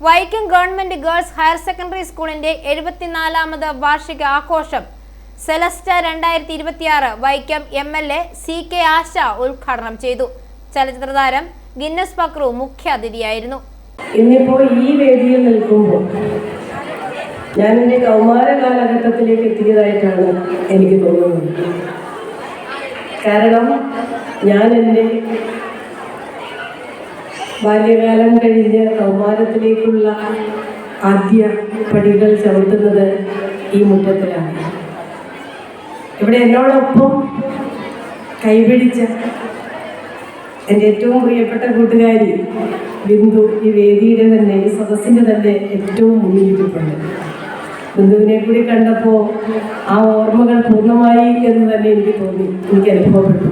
Vaikom government girls higher secondary സ്കൂളിന്റെ 74ാമത് വാർഷിക ആഘോഷം സെലസ്റ്റ 2026 വൈക്കം MLA CK ആശ ഉദ്ഘാടനം ചെയ്തു. ചലച്ചിത്ര താരം ഗിന്നസ് പക്രു മുഖ്യാതിഥിയായിരുന്നു. ഇന്നിപ്പോൾ ഈ വേദിയിൽ നിൽക്കുമ്പോൾ ഞാൻ എൻ്റെ കൗമാര കാലഘട്ടത്തിലേക്ക് എത്തിയതായിട്ടാണ് എനിക്ക് തോന്നുന്നത്. കാരണം ഞാൻ എൻ്റെ ബാല്യകാലം കഴിഞ്ഞ് കൗമാരത്തിലേക്കുള്ള ആദ്യ പടികൾ ചവിട്ടുന്നത് ഈ മുറ്റത്തിലാണ്. ഇവിടെ എന്നോടൊപ്പം കൈപിടിച്ച എൻ്റെ ഏറ്റവും പ്രിയപ്പെട്ട കൂട്ടുകാരി ബിന്ദു ഈ വേദിയുടെ തന്നെ ഈ സദസ്സിൻ്റെ തന്നെ ഏറ്റവും മുന്നിലിരിപ്പുണ്ട്. ബിന്ദുവിനെ കൂടി കണ്ടപ്പോൾ ആ ഓർമ്മകൾ പൂർണ്ണമായി എന്ന് തന്നെ എനിക്ക് അനുഭവപ്പെട്ടു.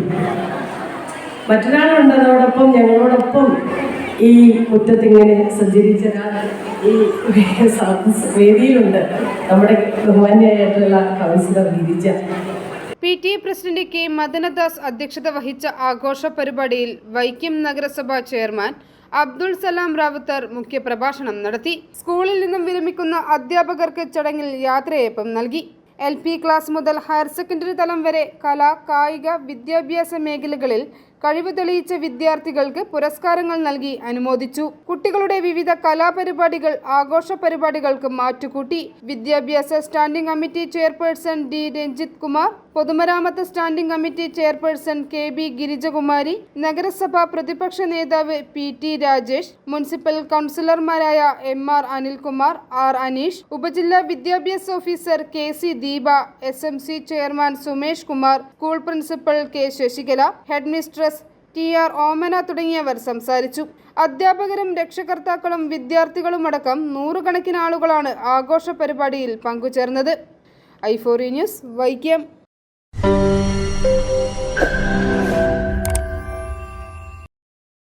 മറ്റൊരാളുണ്ട് അതോടൊപ്പം ഞങ്ങളോടൊപ്പം ഈ മുറ്റത്തിങ്ങനെ സഞ്ചരിച്ച ഈ വേദിയിലുണ്ട് നമ്മുടെ ബഹുമാന്യയായിട്ടുള്ള councillor Girija. PTA president K Madanadas അധ്യക്ഷത വഹിച്ച ആഘോഷ പരിപാടിയിൽ വൈക്കം നഗരസഭ ചെയർമാൻ അബ്ദുൾ സലാം റാവുത്തർ മുഖ്യപ്രഭാഷണം നടത്തി. സ്കൂളിൽ നിന്നും വിരമിക്കുന്ന അധ്യാപകർക്ക് ചടങ്ങിൽ യാത്രയയപ്പം നൽകി. LP ക്ലാസ് മുതൽ ഹയർ സെക്കൻഡറി തലം വരെ കലാ, കായിക, വിദ്യാഭ്യാസ മേഖലകളിൽ കഴിവ് തെളിയിച്ച വിദ്യാർത്ഥികൾക്ക് പുരസ്കാരങ്ങൾ നൽകി അനുമോദിച്ചു. കുട്ടികളുടെ വിവിധ കലാപരിപാടികൾ ആഘോഷ പരിപാടികൾക്ക് മാറ്റുകൂട്ടി. വിദ്യാഭ്യാസ standing committee chairperson D Ranjith Kumar, പൊതുമരാമത്ത് standing committee chairperson KB Girijakumari, നഗരസഭ പ്രതിപക്ഷ നേതാവ് PT രാജേഷ്, മുനിസിപ്പൽ കൗൺസിലർമാരായ MR അനിൽകുമാർ, R അനീഷ്, ഉപജില്ലാ വിദ്യാഭ്യാസ officer KC Deepa, SMC chairman Sumesh Kumar, school principal K Sasikala, head mistress TR Omana തുടങ്ങിയവർ സംസാരിച്ചു. അധ്യാപകരും രക്ഷകർത്താക്കളും വിദ്യാർത്ഥികളുമടക്കം നൂറുകണക്കിന് ആളുകളാണ് ആഘോഷ പരിപാടിയിൽ പങ്കുചേർന്നത്. i4 news Vaikom.